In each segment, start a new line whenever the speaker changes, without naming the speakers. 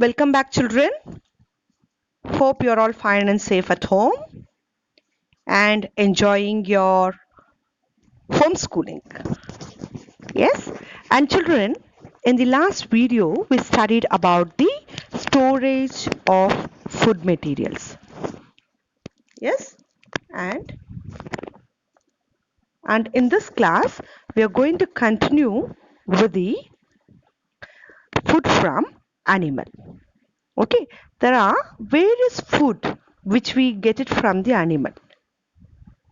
Welcome back, children. Hope you're all fine and safe at home and enjoying your homeschooling. Yes? And children, in the last video, we studied about the storage of food materials. Yes? And in this class, we are going to continue with the food from animal. Okay? There are various food which we get it from the animal.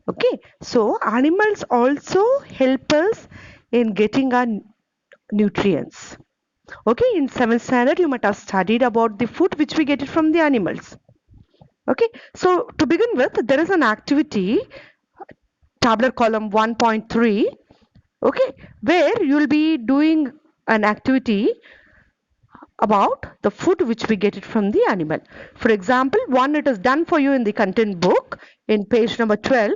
Okay, so animals also help us in getting our nutrients. Okay, in 7th standard you might have studied about the food which we get it from the animals. Okay, so to begin with, there is an activity, tabular column 1.3, okay, where you will be doing an activity about the food which we get it from the animal. For example, one, it is done for you in the content book in page number 12.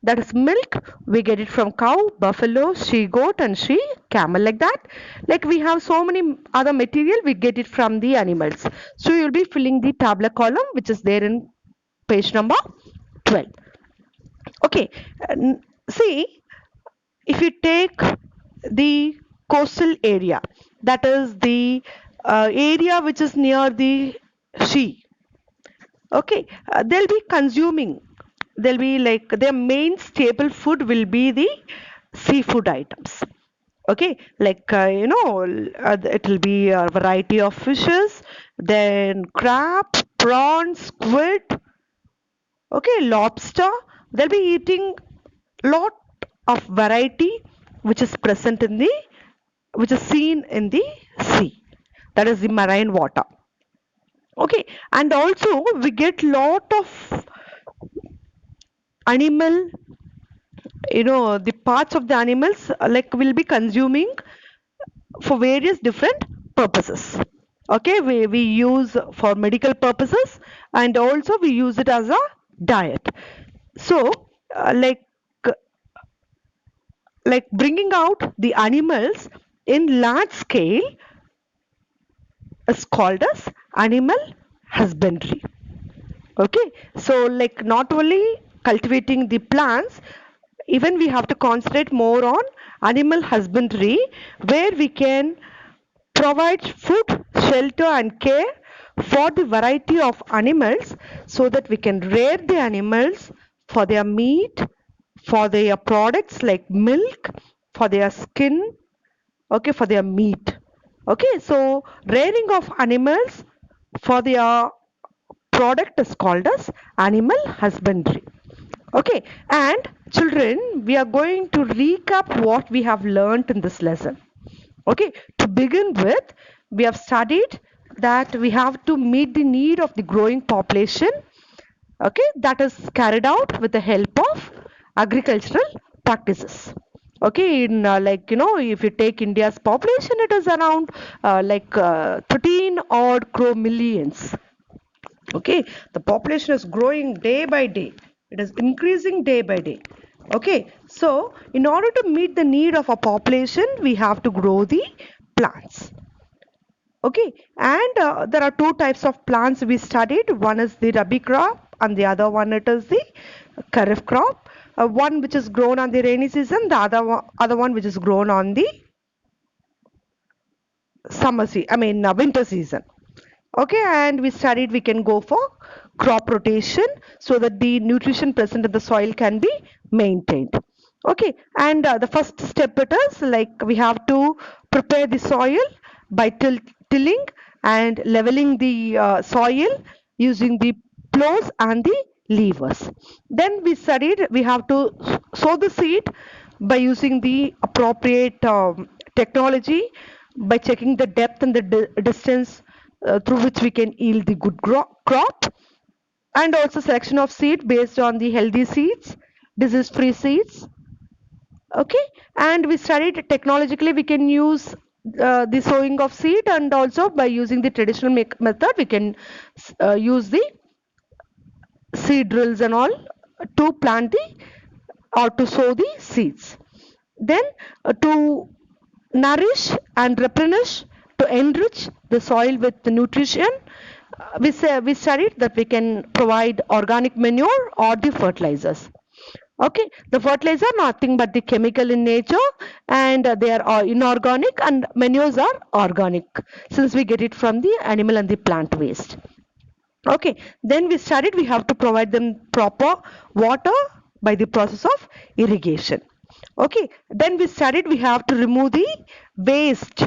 That is milk. We get it from cow, buffalo, she goat and she camel, like that. Like we have so many other material, we get it from the animals. So you'll be filling the tabular column which is there in page number 12. Okay, see, if you take the coastal area, that is the area which is near the sea, okay, they'll be consuming, they'll be like their main staple food will be the seafood items. Okay, like it will be a variety of fishes, then crab, prawns, squid, okay, lobster. They'll be eating lot of variety which is present in the, which is seen in the sea, that is the marine water. Okay, and also we get lot of animal, the parts of the animals, like will be consuming for various different purposes. Okay, we use for medical purposes and also we use it as a diet. So like bringing out the animals in large scale is called as animal husbandry. Okay, so like not only cultivating the plants, even we have to concentrate more on animal husbandry, where we can provide food, shelter and care for the variety of animals, so that we can rear the animals for their meat, for their products like milk, for their skin, okay, for their meat. Okay, so rearing of animals for their product is called as animal husbandry. Okay, and children, we are going to recap what we have learned in this lesson. Okay, to begin with, we have studied that we have to meet the need of the growing population. Okay, that is carried out with the help of agricultural practices. Okay, in if you take India's population, it is around 13 odd crore millions. Okay, the population is growing day by day, it is increasing day by day. Okay, so in order to meet the need of a population, we have to grow the plants. Okay, and there are two types of plants we studied. One is the rabi crop and the other one it is the kharif crop. One which is grown on the rainy season, the other one which is grown on the winter season. Okay, and we studied we can go for crop rotation so that the nutrition present in the soil can be maintained. Okay, and the first step it is like we have to prepare the soil by tilling and leveling the soil using the plows and the levers. Then we studied we have to sow the seed by using the appropriate technology, by checking the depth and the distance through which we can yield the good crop, and also selection of seed based on the healthy seeds, disease free seeds. Okay, and we studied technologically we can use the sowing of seed, and also by using the traditional method we can use the seed drills and all to plant the or to sow the seeds. Then to nourish and replenish to enrich the soil with the nutrition. We studied that we can provide organic manure or the fertilizers. Okay, the fertilizer are nothing but the chemical in nature, and they are inorganic, and manures are organic since we get it from the animal and the plant waste. Okay, then we studied we have to provide them proper water by the process of irrigation. Okay, then we studied we have to remove the waste,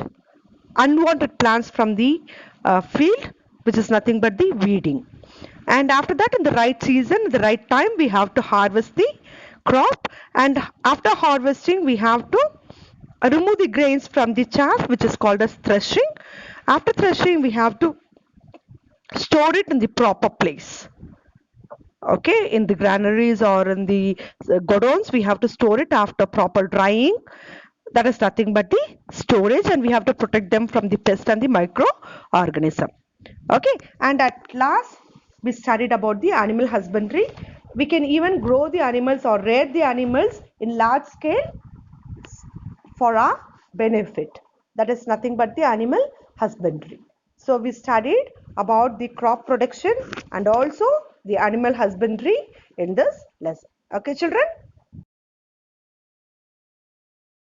unwanted plants from the field, which is nothing but the weeding. And after that, in the right season, the right time, we have to harvest the crop. And after harvesting, we have to remove the grains from the chaff, which is called as threshing. After threshing, we have to store it in the proper place. Okay, in the granaries or in the godowns, we have to store it after proper drying. That is nothing but the storage, and we have to protect them from the pest and the microorganism. Okay, and at last we studied about the animal husbandry. We can even grow the animals or rear the animals in large scale for our benefit. That is nothing but the animal husbandry. So we studied about the crop production and also the animal husbandry in this lesson. Okay, children.